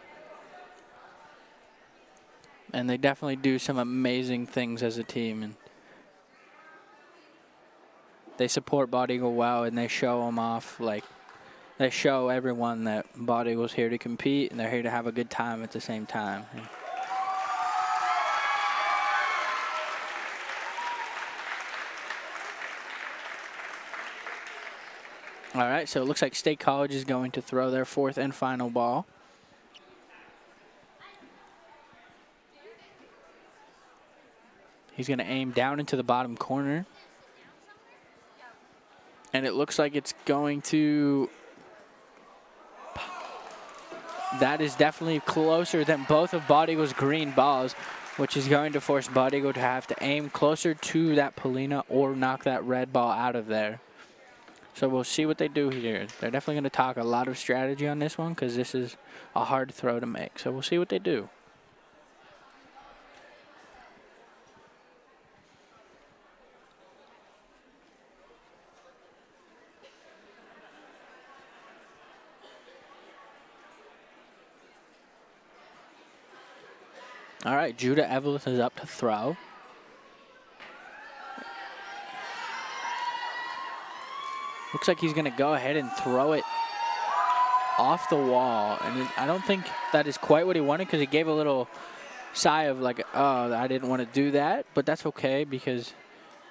And they definitely do some amazing things as a team. And they support Bald Eagle well, and they show them off. Like, they show everyone that Bald Eagle's here to compete, and they're here to have a good time at the same time. And all right, so it looks like State College is going to throw their fourth and final ball. He's going to aim down into the bottom corner. And it looks like it's going to... That is definitely closer than both of Bald Eagle's green balls, which is going to force Bald Eagle to have to aim closer to that Polina or knock that red ball out of there. So we'll see what they do here. They're definitely going to talk a lot of strategy on this one because this is a hard throw to make. So we'll see what they do. All right, Judah Eveleth is up to throw. Looks like he's going to go ahead and throw it off the wall. And I don't think that is quite what he wanted because he gave a little sigh of like, oh, I didn't want to do that. But that's okay because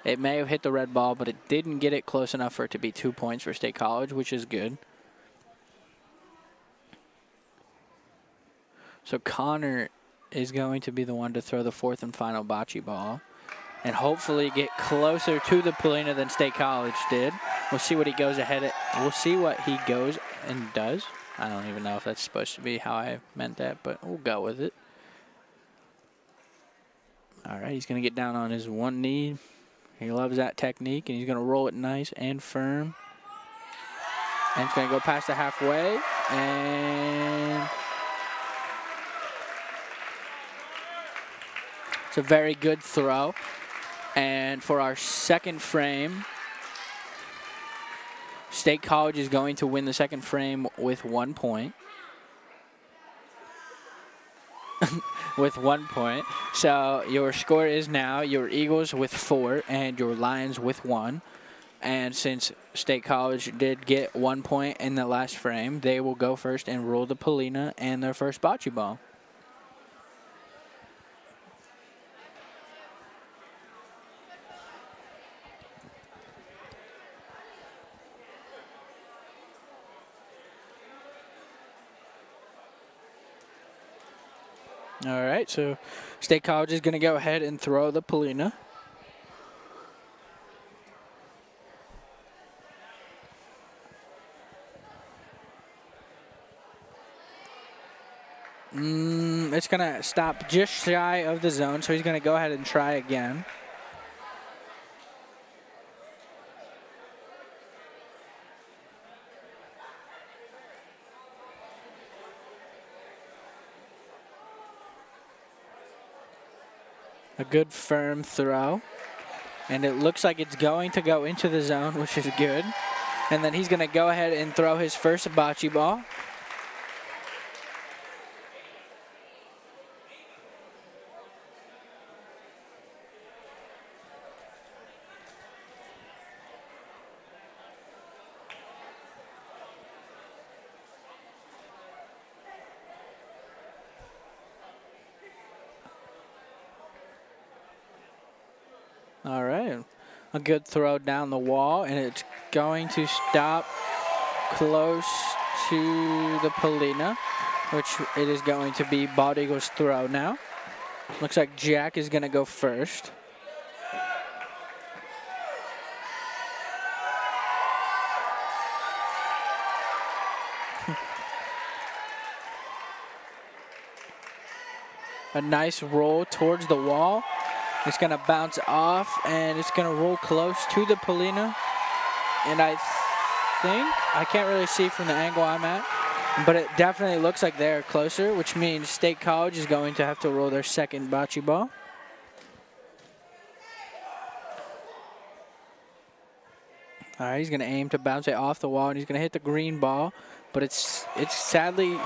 it may have hit the red ball, but it didn't get it close enough for it to be 2 points for State College, which is good. So Connor is going to be the one to throw the fourth and final bocce ball and hopefully get closer to the Polina than State College did. We'll see what he goes ahead at. We'll see what he goes and does. I don't even know if that's supposed to be how I meant that, but we'll go with it. All right, he's going to get down on his one knee. He loves that technique, and he's going to roll it nice and firm. And it's going to go past the halfway, and it's a very good throw. And for our second frame, State College is going to win the second frame with 1 point. With 1 point. So your score is now your Eagles with 4 and your Lions with 1. And since State College did get 1 point in the last frame, they will go first and roll the Polina and their first bocce ball. All right, so State College is going to go ahead and throw the Polina. It's going to stop just shy of the zone, so he's going to go ahead and try again. A good firm throw. And it looks like it's going to go into the zone, which is good. And then he's going to go ahead and throw his first bocce ball. All right, a good throw down the wall, and it's going to stop close to the Polina, which it is going to be Bald Eagle's throw now. Looks like Jack is going to go first. A nice roll towards the wall. It's going to bounce off, and it's going to roll close to the Polina. And I think, I can't really see from the angle I'm at, But it definitely looks like they're closer, which means State College is going to have to roll their second bocce ball. All right, he's going to aim to bounce it off the wall, and he's going to hit the green ball. But it's sadly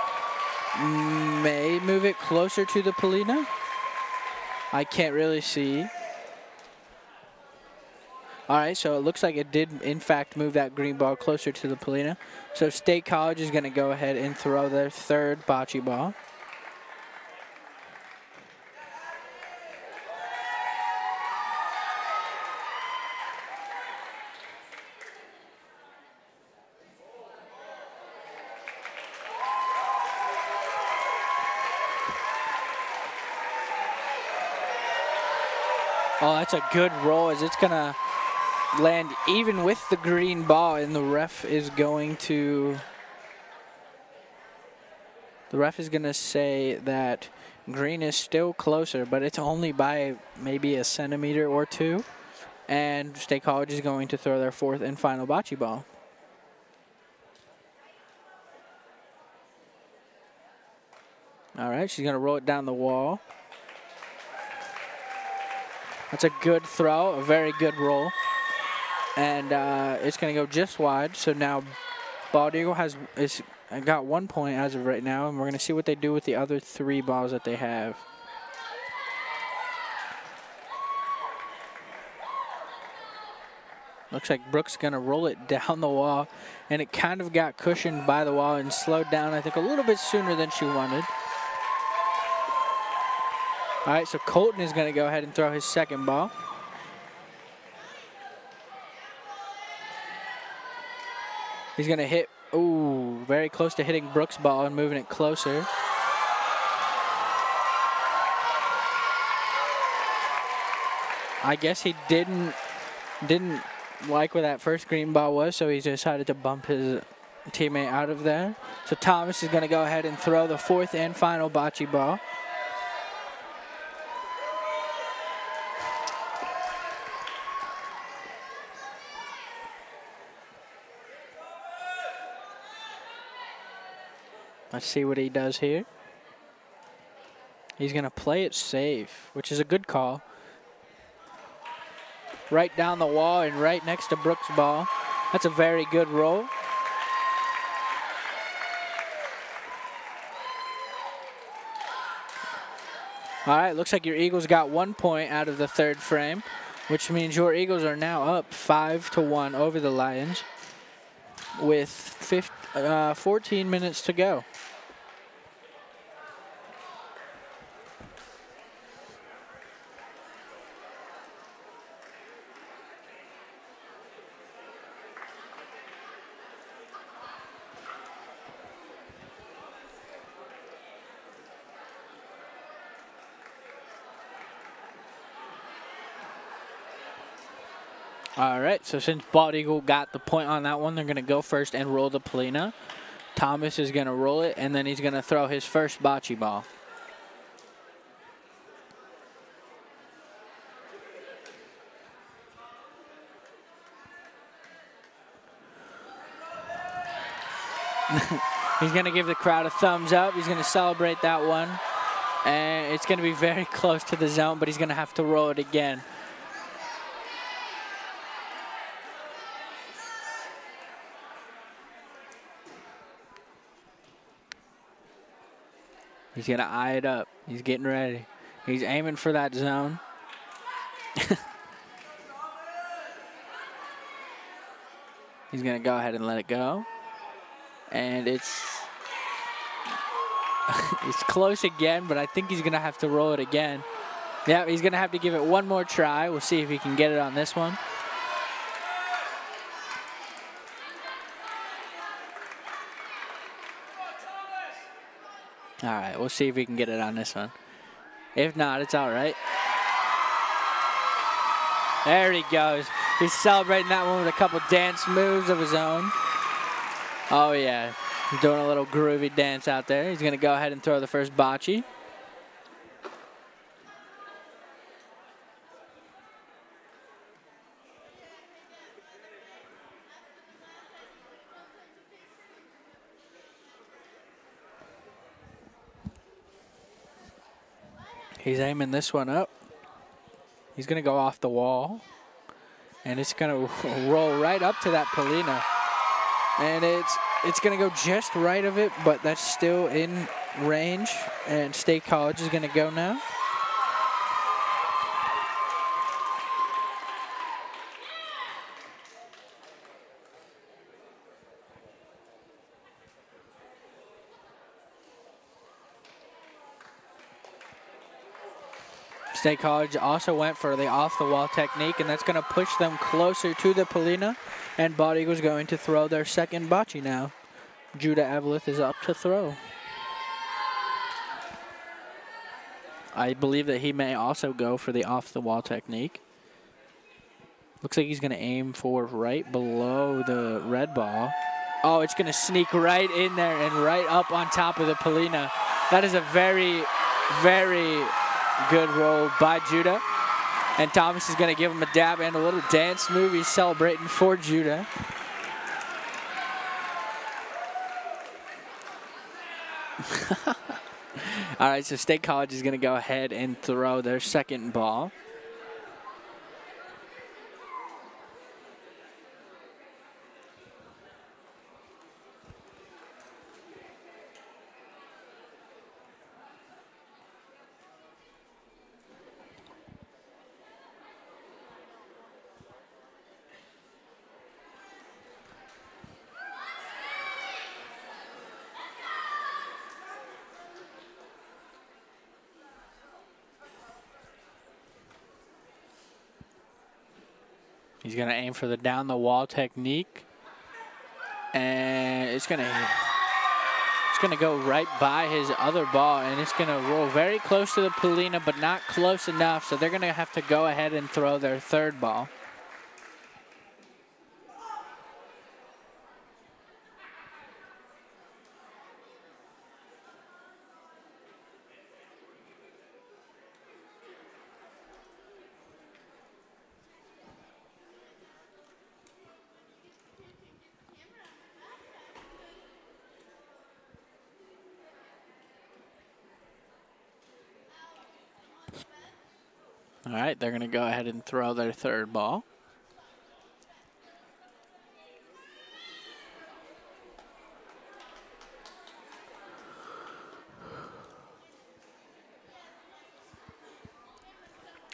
may move it closer to the Polina. I can't really see. All right, so it looks like it did, in fact, move that green ball closer to the Polina. So State College is going to go ahead and throw their third bocce ball. Oh, that's a good roll as it's going to land even with the green ball, and the ref is going to say that green is still closer, but it's only by maybe a centimeter or two, and State College is going to throw their fourth and final bocce ball. All right, she's going to roll it down the wall. That's a good throw, a very good roll. And it's going to go just wide. So now Bald Eagle is got 1 point as of right now, and we're going to see what they do with the other 3 balls that they have. Looks like Brooks going to roll it down the wall, and it kind of got cushioned by the wall and slowed down, I think, a little bit sooner than she wanted. All right, so Colton is going to go ahead and throw his second ball. He's going to hit, ooh, very close to hitting Brooks' ball and moving it closer. I guess he didn't like where that first green ball was, so he decided to bump his teammate out of there. So Thomas is going to go ahead and throw the fourth and final bocce ball. Let's see what he does here. He's going to play it safe, which is a good call. Right down the wall and right next to Brooks' ball. That's a very good roll. All right, looks like your Eagles got 1 point out of the third frame, which means your Eagles are now up 5-1 over the Lions with 14 minutes to go. All right, so since Bald Eagle got the point on that one, they're going to go first and roll the Polina. Thomas is going to roll it, and then he's going to throw his first bocce ball. He's going to give the crowd a thumbs up. He's going to celebrate that one. And it's going to be very close to the zone, but he's going to have to roll it again. He's going to eye it up. He's getting ready. He's aiming for that zone. He's going to go ahead and let it go. And it's close again, but I think he's going to have to roll it again. Yeah, he's going to have to give it one more try. We'll see if he can get it on this one. All right, we'll see if we can get it on this one. If not, it's all right. There he goes. He's celebrating that one with a couple dance moves of his own. Oh, yeah. He's doing a little groovy dance out there. He's going to go ahead and throw the first bocce. He's aiming this one up. He's going to go off the wall. And it's going to roll right up to that Polina. And it's going to go just right of it, but that's still in range. And State College is going to go now. State College also went for the off-the-wall technique, and that's going to push them closer to the Polina. And Bald Eagle's going to throw their second bocce now. Judah Eveleth is up to throw. I believe that he may also go for the off-the-wall technique. Looks like he's going to aim for right below the red ball. Oh, it's going to sneak right in there and right up on top of the Polina. That is a very, very good roll by Judah. And Thomas is going to give him a dab and a little dance move. He's celebrating for Judah. All right, so State College is going to go ahead and throw their second ball. He's going to aim for the down the wall technique. And it's going to go right by his other ball, and it's going to roll very close to the Polina, but not close enough, so they're going to have to go ahead and throw their third ball. All right, they're going to go ahead and throw their third ball.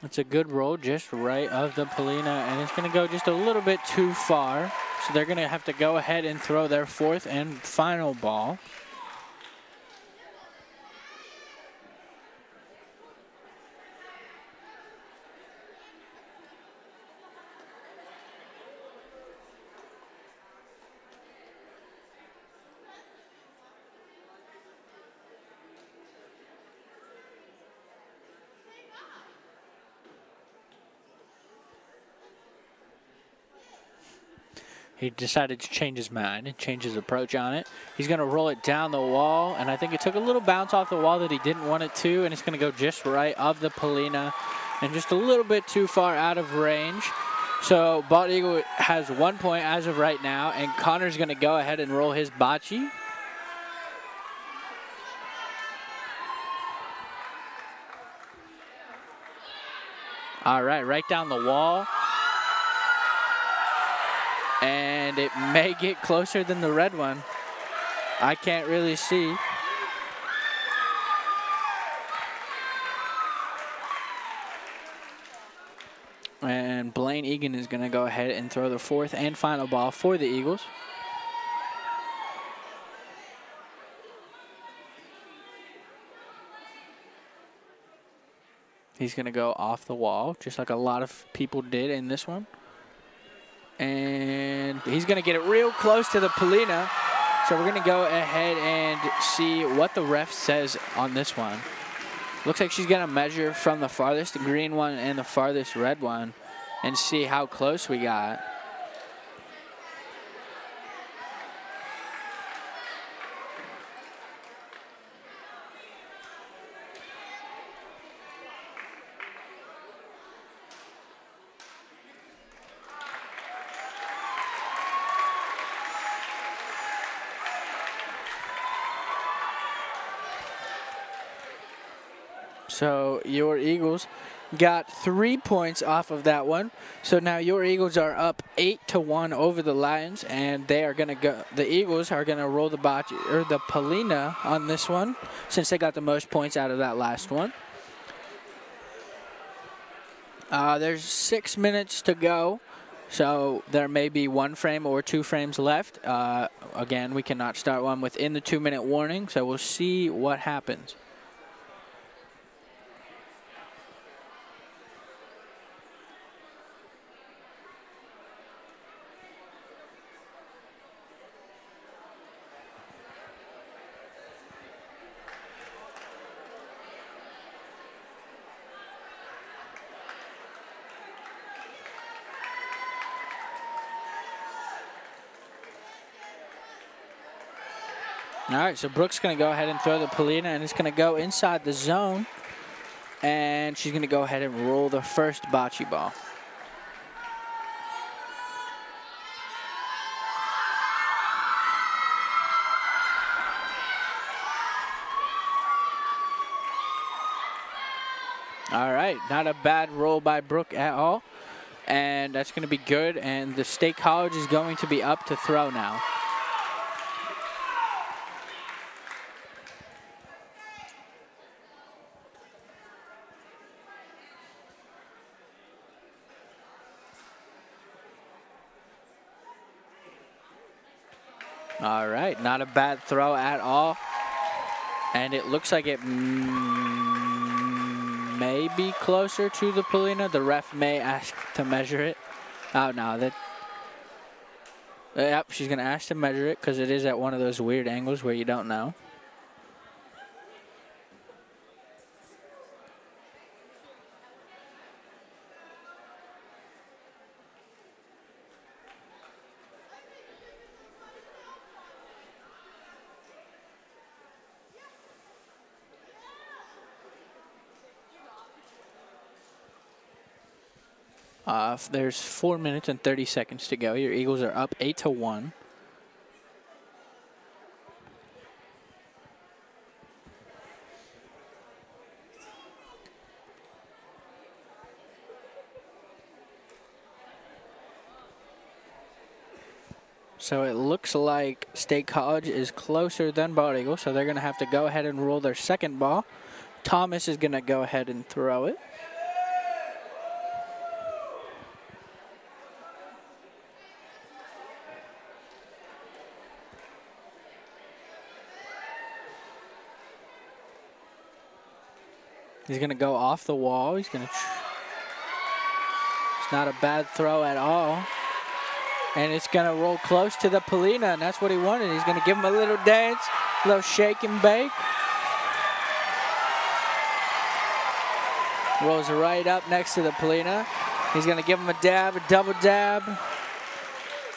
It's a good roll just right of the Polina, and it's going to go just a little bit too far. So they're going to have to go ahead and throw their fourth and final ball. He decided to change his mind and change his approach on it. He's going to roll it down the wall, and I think it took a little bounce off the wall that he didn't want it to, and it's going to go just right of the Polina and just a little bit too far out of range. So Bald Eagle has 1 point as of right now, and Connor's going to go ahead and roll his bocce. All right down the wall. And it may get closer than the red one. I can't really see. And Blaine Egan is going to go ahead and throw the fourth and final ball for the Eagles. He's going to go off the wall, just like a lot of people did in this one. And he's going to get it real close to the Polina. So we're going to go ahead and see what the ref says on this one. Looks like she's going to measure from the farthest green one and the farthest red one and see how close we got. So your Eagles got 3 points off of that one. So now your Eagles are up 8-1 over the Lions, and they are gonna go. The Eagles are gonna roll the bocce or the Polina on this one, since they got the most points out of that last one. There's 6 minutes to go, so there may be 1 frame or 2 frames left. Again, we cannot start one within the 2-minute warning, so we'll see what happens. All right, so Brooke's going to go ahead and throw the Polina, and it's going to go inside the zone. And she's going to go ahead and roll the first bocce ball. All right, not a bad roll by Brooke at all. And that's going to be good, and the State College is going to be up to throw now. All right, not a bad throw at all. And it looks like it may be closer to the Polina. The ref may ask to measure it. Oh, no. Yep, she's going to ask to measure it because it is at one of those weird angles where you don't know. There's 4 minutes and 30 seconds to go. Your Eagles are up 8-1. So it looks like State College is closer than Bald Eagle, so they're going to have to go ahead and roll their second ball. Thomas is going to go ahead and throw it. He's going to go off the wall. He's going to. It's not a bad throw at all. And it's going to roll close to the Polina, and that's what he wanted. He's going to give him a little dance, a little shake and bake. Rolls right up next to the Polina. He's going to give him a dab, a double dab.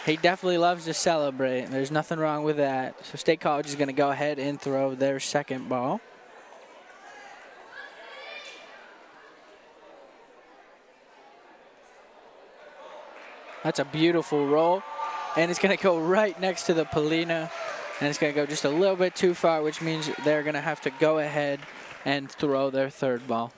He definitely loves to celebrate. There's nothing wrong with that. So State College is going to go ahead and throw their second ball. That's a beautiful roll. And it's going to go right next to the Polina. And it's going to go just a little bit too far, which means they're going to have to go ahead and throw their third ball.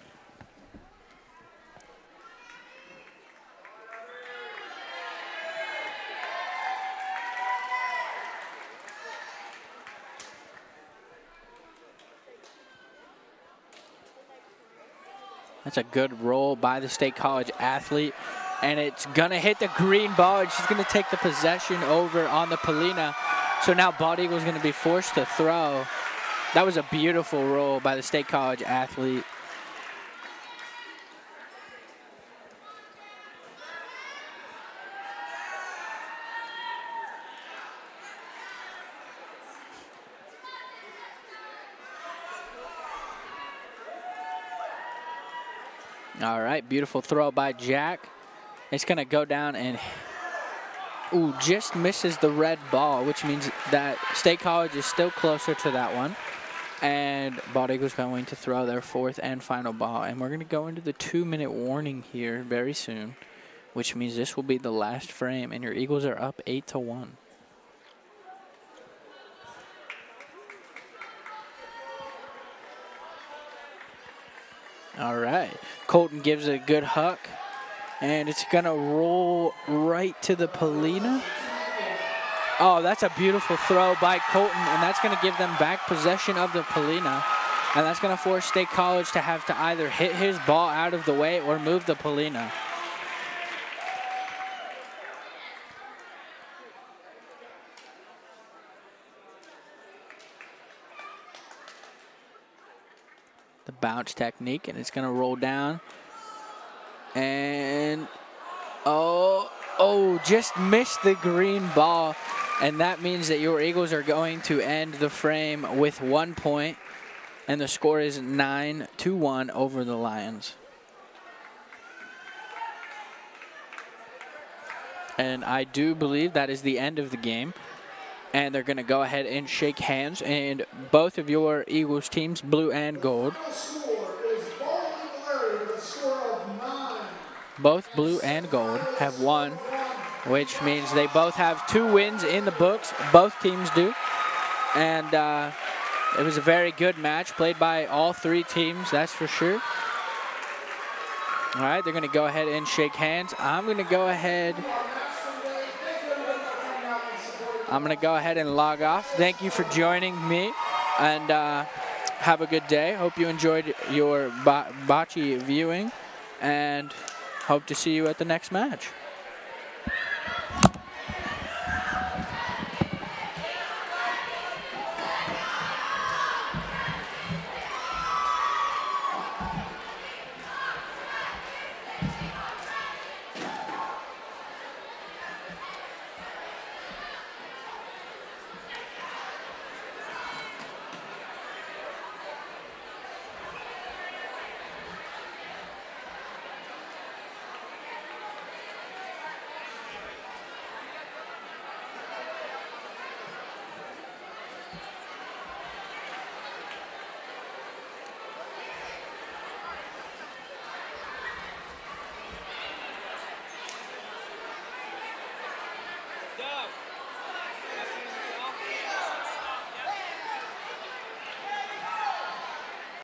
That's a good roll by the State College athlete. And it's going to hit the green ball, and she's going to take the possession over on the Polina. So now Bald Eagle is going to be forced to throw. That was a beautiful roll by the State College athlete. All right, beautiful throw by Jack. It's going to go down and just misses the red ball, which means that State College is still closer to that one. And Bald Eagle's going to throw their fourth and final ball. And we're going to go into the 2-minute warning here very soon, which means this will be the last frame. And your Eagles are up 8-1. All right. Colton gives it a good huck. And it's going to roll right to the Polina. Oh, that's a beautiful throw by Colton. And that's going to give them back possession of the Polina. And that's going to force State College to have to either hit his ball out of the way or move the Polina. The bounce technique, and it's going to roll down. And, just missed the green ball. And that means that your Eagles are going to end the frame with 1 point. And the score is 9-1 over the Lions. And I do believe that is the end of the game. And they're going to go ahead and shake hands. And both of your Eagles teams, blue and gold. Both blue and gold have won, which means they both have 2 wins in the books. Both teams do. And it was a very good match played by all 3 teams, that's for sure. All right, they're going to go ahead and shake hands. I'm going to go ahead and log off. Thank you for joining me, and have a good day. Hope you enjoyed your bocce viewing, and hope to see you at the next match.